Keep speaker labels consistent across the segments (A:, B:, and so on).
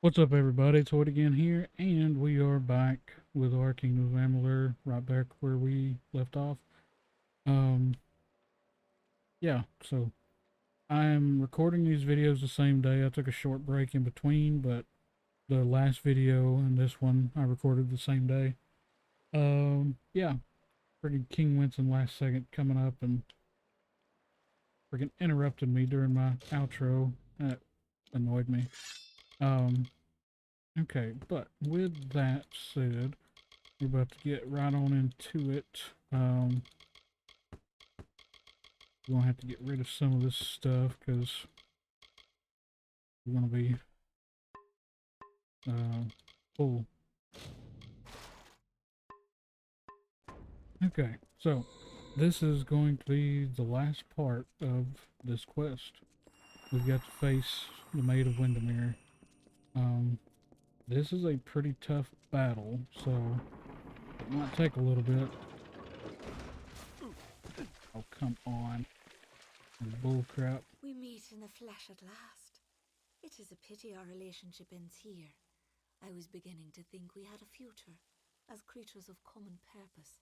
A: What's up, everybody? It's Hoyt again here, and we are back with our Kingdoms of Amalur, right back where we left off. Um, yeah, so I am recording these videos the same day. I took a short break in between, but the last video and this one I recorded the same day. Yeah, freaking King Winston last second coming up and freaking interrupted me during my outro. That annoyed me. Um, okay, but with that said, we're about to get right on into it. We're gonna have to get rid of some of this stuff because we're gonna be full. Okay, so this is going to be the last part of this quest. We've got to face the Maid of Windermere. Um, this is a pretty tough battle, so it might take a little bit. Oh, come on. Bull crap.
B: We meet in the flesh at last. It is a pity our relationship ends here. I was beginning to think we had a future, as creatures of common purpose.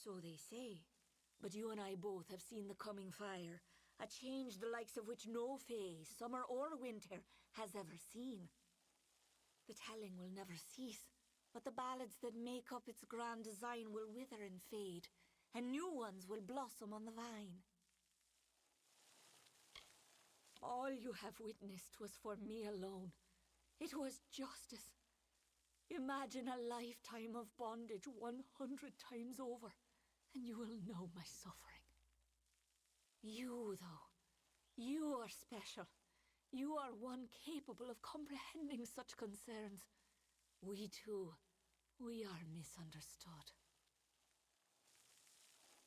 B: So they say, but you and I both have seen the coming fire, a change the likes of which no fae, summer or winter, has ever seen. The telling will never cease, but the ballads that make up its grand design will wither and fade, and new ones will blossom on the vine. All you have witnessed was for me alone. It was justice. Imagine a lifetime of bondage 100 times over, and you will know my suffering. You, though, you are special. You are one capable of comprehending such concerns. We too, we are misunderstood.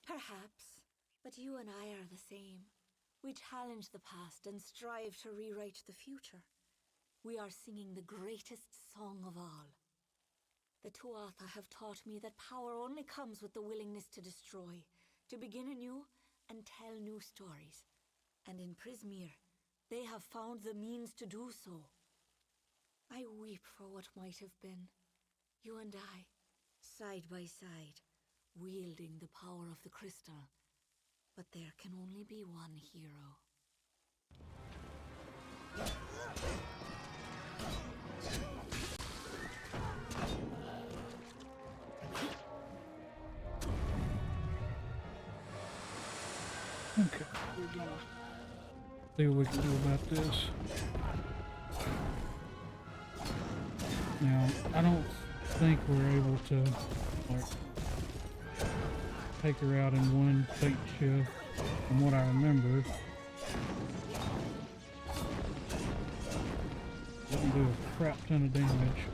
B: Perhaps, but you and I are the same. We challenge the past and strive to rewrite the future. We are singing the greatest song of all. The Tuatha have taught me that power only comes with the willingness to destroy, to begin anew and tell new stories. And in Prismeer, they have found the means to do so. I weep for what might have been. You and I, side by side, wielding the power of the crystal. But there can only be one hero.
A: Okay, we're gonna see what we can do about this. Now, I don't think we're able to, like, take her out in one fate shift, from what I remember. Didn't do a crap ton of damage.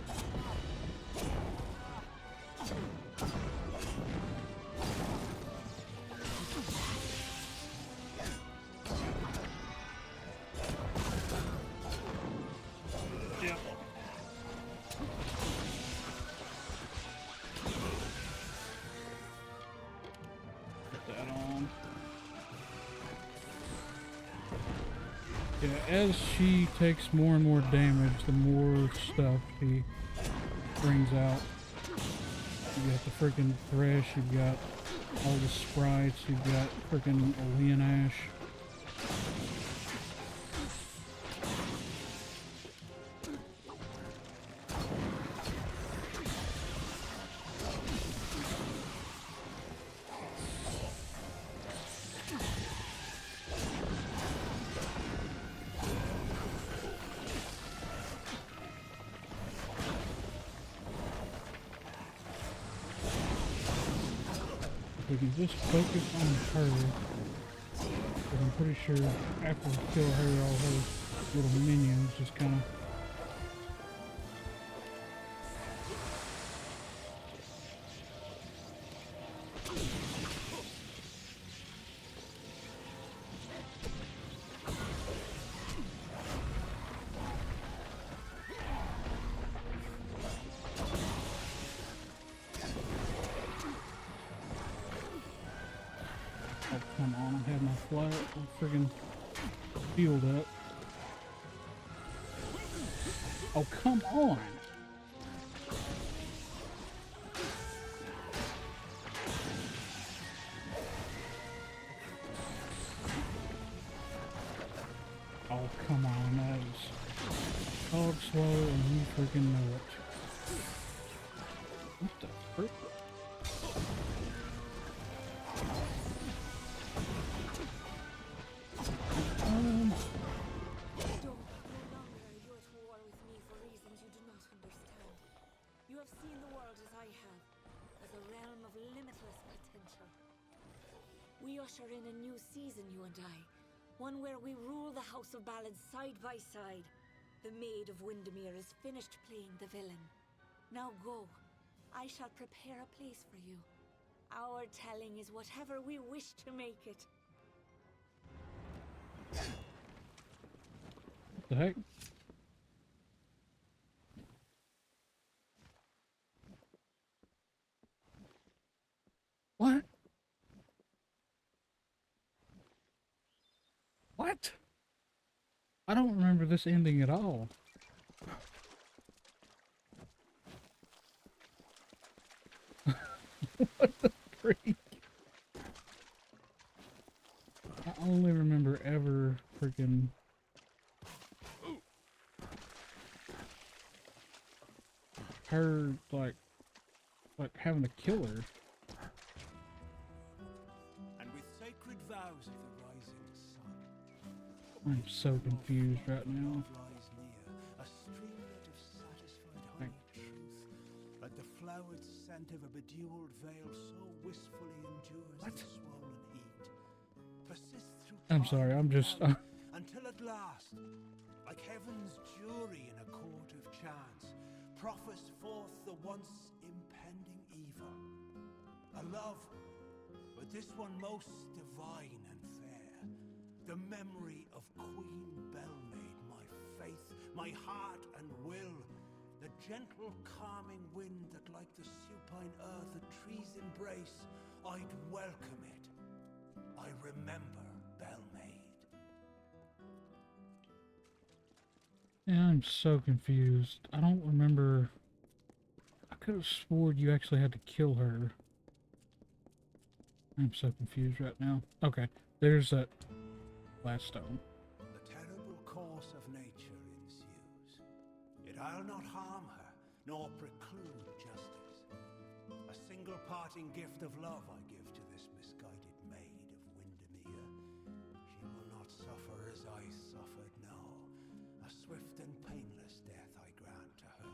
A: Yeah, as she takes more and more damage, the more stuff she brings out. You got the freaking Thresh, you've got all the sprites, you've got freaking Leon Ash. We can just focus on her, but I'm pretty sure after we kill her, all her little minions just kind of... Oh, come on, I had my flat friggin' healed up. Oh, come on. Oh, come on. That is hog swallow and you freaking know it. What the frick?
B: No longer are you at war with me for reasons you do not understand. You have seen the world as I have, as a realm of limitless potential. We usher in a new season, you and I. One where we rule the House of Ballads side by side. The Maid of Windermere is finished playing the villain. Now go. I shall prepare a place for you. Our telling is whatever we wish to make it.
A: What the heck? What? What? I don't remember this ending at all. What the freak? I only remember ever freaking her like having to kill her.
C: And with sacred vows of the rising sun,
A: I'm so confused right now.
C: lies near a streamlet of satisfied
A: Thank-
C: honey truth, like the flowered scent of a bedewled veil so wistfully endures
A: What?
C: the swollen heat, persists through
A: I'm
C: time
A: sorry, I'm
C: and
A: just
C: valley, until at last, like heaven's jury in a court of chance, proffers forth the once impending evil. A love, but this one most divine and fair. The memory of Queen Belmaid, my faith, my heart and will. The gentle calming wind that like the supine earth a tree's embrace, I'd welcome it. I remember Belmaid.
A: Yeah, I'm so confused. I don't remember. I could have sworn you actually had to kill her. I'm so confused right now. Okay, there's that last stone.
C: The terrible course of nature ensues. Yet I'll not harm her, nor preclude justice. A single parting gift of love I give to this misguided maid of Windermere. She will not suffer as I suffered, no. A swift and painless death I grant to her,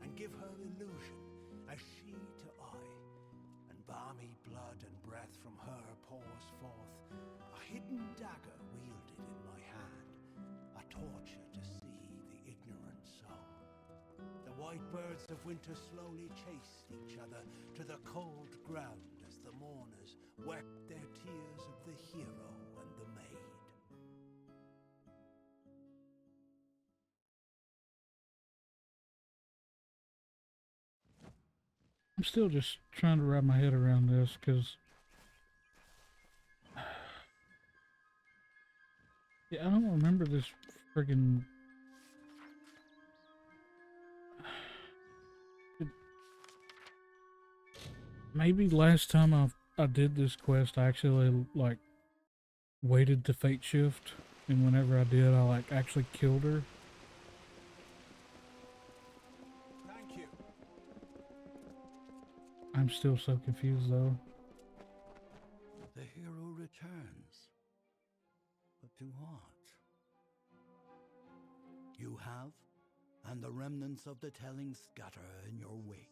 C: and give her illusion, as she to I. And balmy blood and breath from her pours forth, a hidden dagger wielded in my hand, a torture to see the ignorant soul. The white birds of winter slowly chased each other to the cold ground as the mourners wept their tears of the hero and the maid.
A: I'm still just trying to wrap my head around this because yeah, I don't remember this friggin' maybe last time I did this quest I actually like waited to fate shift, and whenever I did I like actually killed her.
C: Thank you.
A: I'm still so confused though.
D: The hero returns. But to what? You have, and the remnants of the telling scatter in your wake.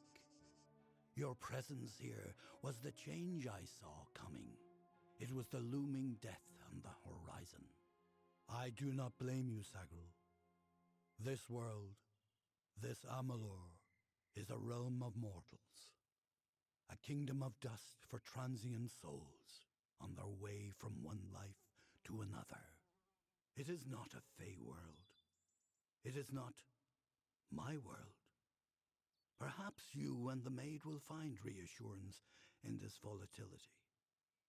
D: Your presence here was the change I saw coming. It was the looming death on the horizon. I do not blame you, Sagru. This world, this Amalur, is a realm of mortals. A kingdom of dust for transient souls on their way from one life to another. It is not a fey world. It is not my world. Perhaps you and the maid will find reassurance in this volatility.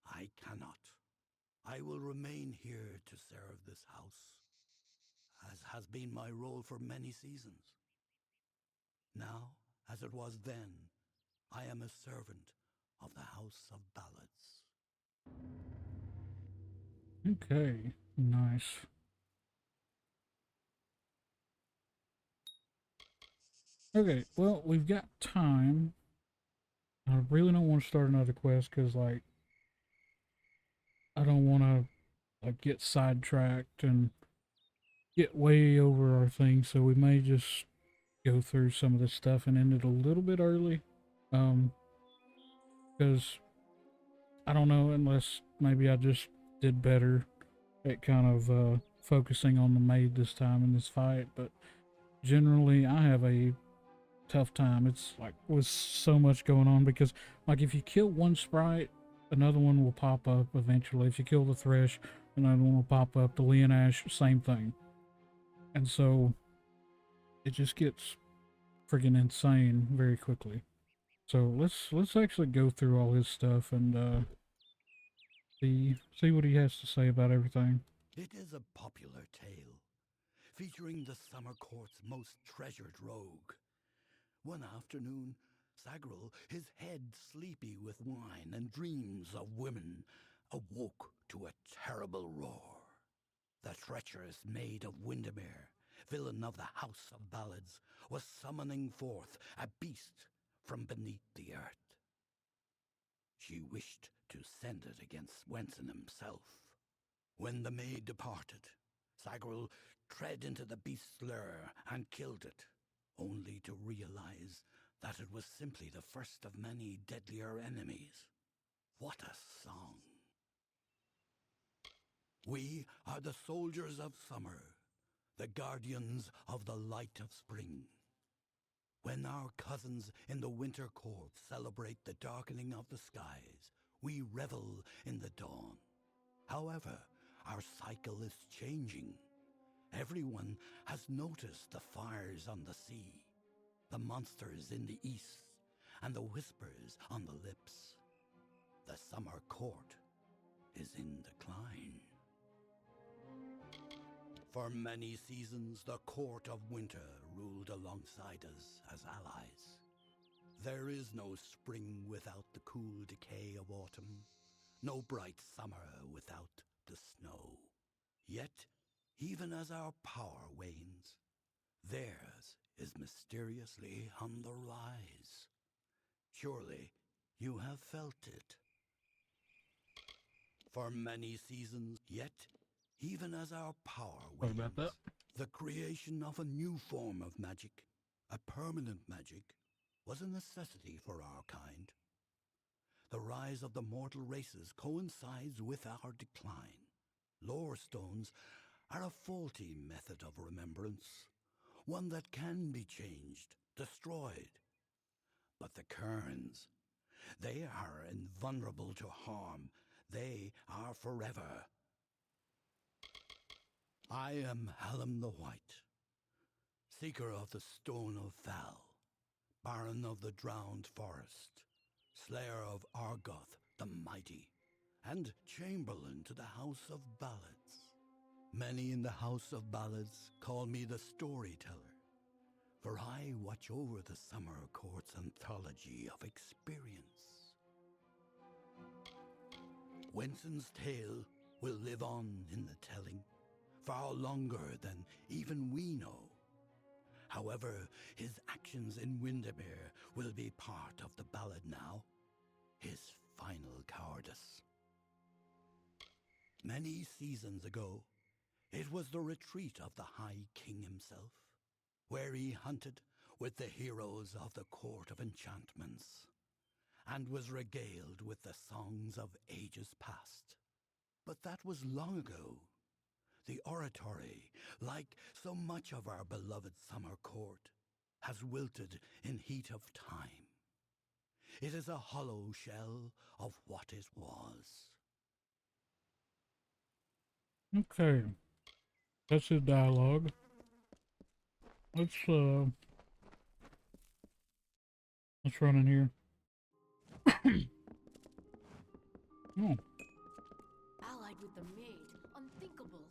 D: I cannot. I will remain here to serve this house, as has been my role for many seasons. Now, as it was then, I am a servant of the House of Ballads.
A: Okay, nice. Okay, well, we've got time. I really don't want to start another quest because, like, I don't want to like get sidetracked and get way over our thing. So we may just go through some of this stuff and end it a little bit early. Um, because I don't know, unless maybe I just did better at kind of focusing on the maid this time in this fight. But generally, I have a tough time. It's like with so much going on because, like, if you kill one sprite, another one will pop up eventually. If you kill the Thresh, another one will pop up. The Leonash, same thing. And so it just gets friggin' insane very quickly. So let's actually go through all his stuff and see what he has to say about everything.
D: It is a popular tale, featuring the summer court's most treasured rogue. One afternoon, Sagril, his head sleepy with wine and dreams of women, awoke to a terrible roar. The treacherous Maid of Windermere, villain of the House of Ballads, was summoning forth a beast from beneath the earth. She wished to send it against Swenson himself. When the maid departed, Sagril tread into the beast's lair and killed it, only to realize that it was simply the first of many deadlier enemies. What a song! We are the soldiers of summer, the guardians of the light of spring. When our cousins in the winter court celebrate the darkening of the skies, we revel in the dawn. However, our cycle is changing. Everyone has noticed the fires on the sea, the monsters in the east, and the whispers on the lips. The summer court is in decline. For many seasons, the court of winter ruled alongside us as allies. There is no spring without the cool decay of autumn, no bright summer without the snow. Yet, even as our power wanes, theirs is mysteriously on the rise. Surely you have felt it. For many seasons, yet, even as our power
A: What
D: wanes,
A: about that?
D: the creation of a new form of magic, a permanent magic, was a necessity for our kind. The rise of the mortal races coincides with our decline. Lore stones are a faulty method of remembrance, one that can be changed, destroyed. But the Kerns, they are invulnerable to harm. They are forever. I am Hallam the White, seeker of the Stone of Val, Baron of the Drowned Forest, slayer of Argoth the Mighty, and chamberlain to the House of Ballads. Many in the House of Ballads call me the storyteller, for I watch over the summer court's anthology of experience. Winston's tale will live on in the telling, far longer than even we know. However, his actions in Windermere will be part of the ballad now, his final cowardice. Many seasons ago, it was the retreat of the High King himself, where he hunted with the heroes of the Court of Enchantments, and was regaled with the songs of ages past. But that was long ago. The oratory, like so much of our beloved summer court, has wilted in heat of time. It is a hollow shell of what it was.
A: Okay, that's his dialogue. Let's let's run in here. Oh,
B: Allied with the maid, unthinkable.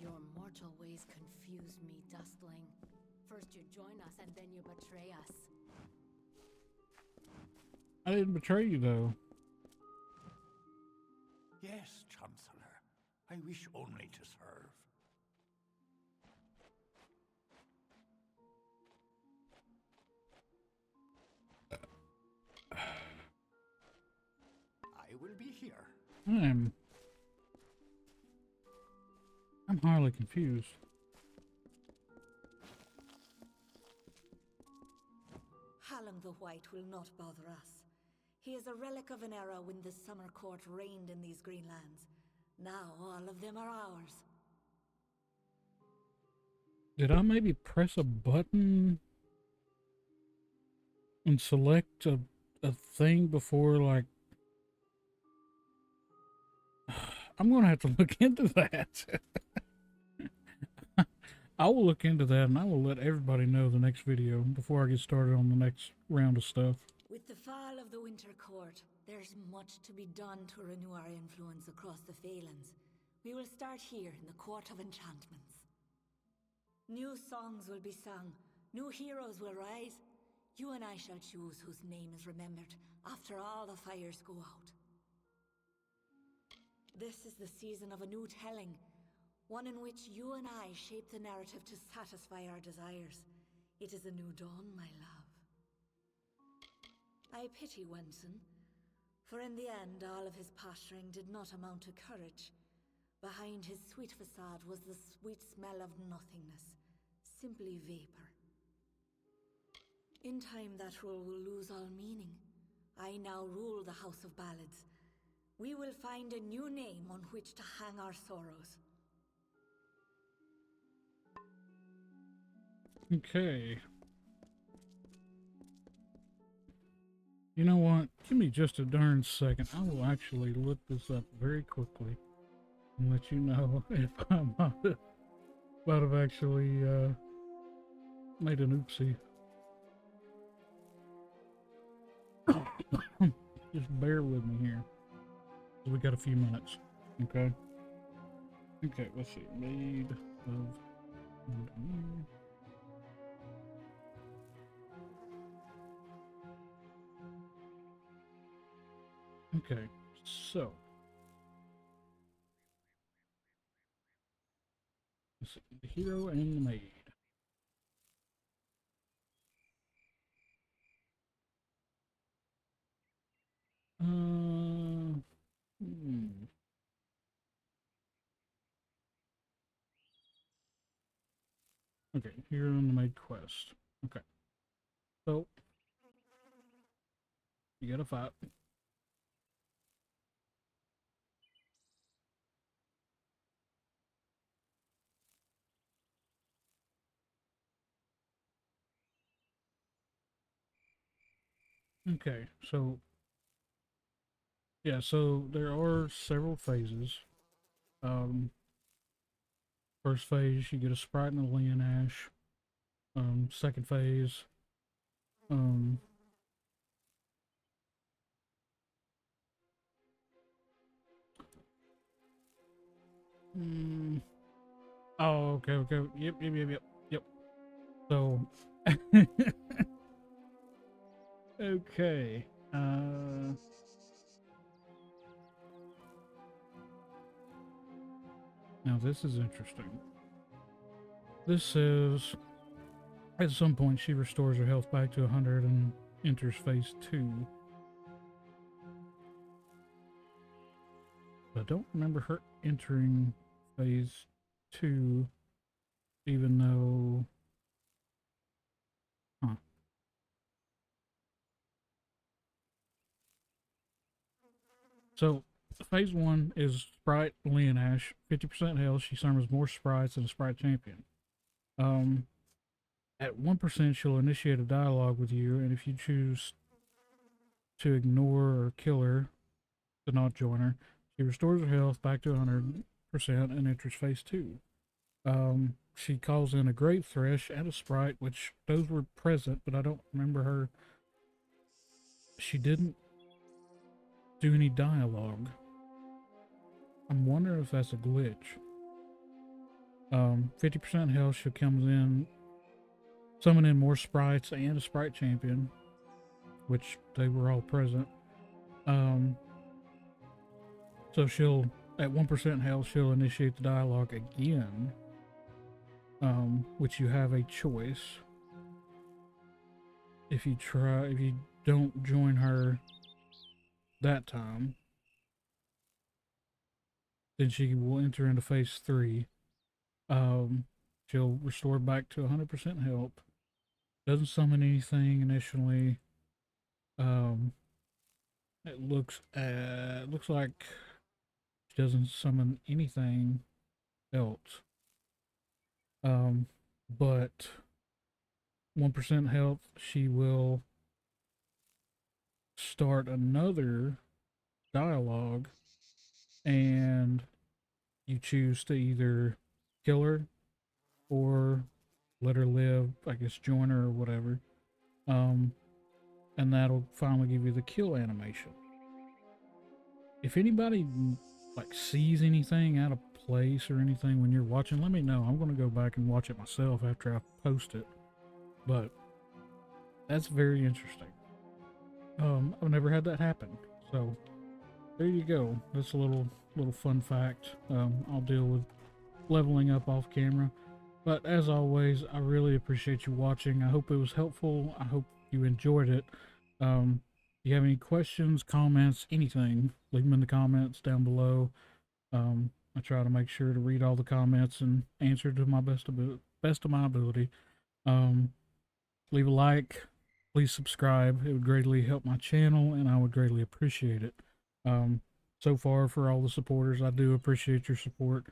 B: Your mortal ways confuse me, Dustling.
E: First you join us and then you betray us.
A: I didn't betray you, though.
F: Yes, Chancellor. I wish only to serve. I will be here.
A: I'm highly confused.
B: Hallam the White will not bother us. He is a relic of an era when the Summer Court reigned in these green lands. Now all of them are ours.
A: Did I maybe press a button and select a thing before, like... I'm gonna have to look into that. I will look into that, and I will let everybody know the next video before I get started on the next round of stuff.
B: With the fall of the Winter Court, there's much to be done to renew our influence across the Phalanx. We will start here in the Court of Enchantments. New songs will be sung, new heroes will rise. You and I shall choose whose name is remembered after all the fires go out. This is the season of a new telling, one in which you and I shape the narrative to satisfy our desires. It is a new dawn, my love. I pity Wenson, for in the end all of his posturing did not amount to courage. Behind his sweet facade was the sweet smell of nothingness, simply vapor. In time that role will lose all meaning. I now rule the House of Ballads. We will find a new name on which to hang our sorrows.
A: Okay. You know what? Give me just a darn second. I will actually look this up very quickly and let you know if I might have actually made an oopsie. Just bear with me here. We got a few minutes. Okay. Okay, let's see. Maid of Amalur. Okay, so let's see, the hero and the maid. Hmm. Okay, hero and the maid quest. Okay, so you gotta fight. Okay, so yeah, so there are several phases. First phase, you get a sprite and a Leon Ash. Second phase, um, mm, oh, okay, okay, yep. So, okay, now this is interesting. This says, at some point she restores her health back to 100 and enters phase 2. But I don't remember her entering phase 2, even though... Huh. So, phase 1 is Sprite Leon Ash, 50% health. She summons more sprites than a Sprite champion. At 1%, she'll initiate a dialogue with you, and if you choose to ignore or kill her, to not join her, she restores her health back to 100% and enters phase 2. She calls in a Great Thresh and a Sprite, which those were present, but I don't remember her. She didn't do any dialogue. I'm wondering if that's a glitch. 50% health, she comes in summon in more sprites and a sprite champion, which they were all present. So she'll, at 1% health, she'll initiate the dialogue again, which you have a choice. If you don't join her that time, then she will enter into phase 3. She'll restore back to 100% health. Doesn't summon anything initially. It looks like she doesn't summon anything else. But 1% health, she will start another dialogue, and you choose to either kill her or let her live, I guess join her or whatever. And that'll finally give you the kill animation. If anybody like sees anything out of place or anything when you're watching, let me know. I'm going to go back and watch it myself after I post it. But that's very interesting. I've never had that happen. So there you go. That's a little fun fact. I'll deal with leveling up off camera. But as always, I really appreciate you watching. I hope it was helpful. I hope you enjoyed it. If you have any questions, comments, anything, leave them in the comments down below. I try to make sure to read all the comments and answer to my best of my ability. Leave a like. Please subscribe. It would greatly help my channel, and I would greatly appreciate it. So far, for all the supporters, I do appreciate your support,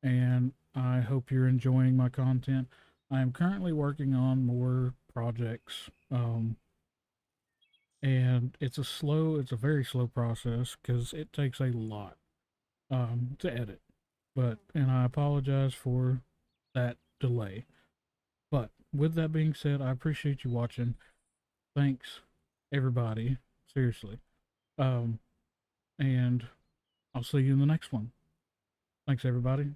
A: and I hope you're enjoying my content. I am currently working on more projects, and it's a very slow process because it takes a lot to edit. And I apologize for that delay. But with that being said, I appreciate you watching. Thanks, everybody. Seriously. And I'll see you in the next one. Thanks, everybody.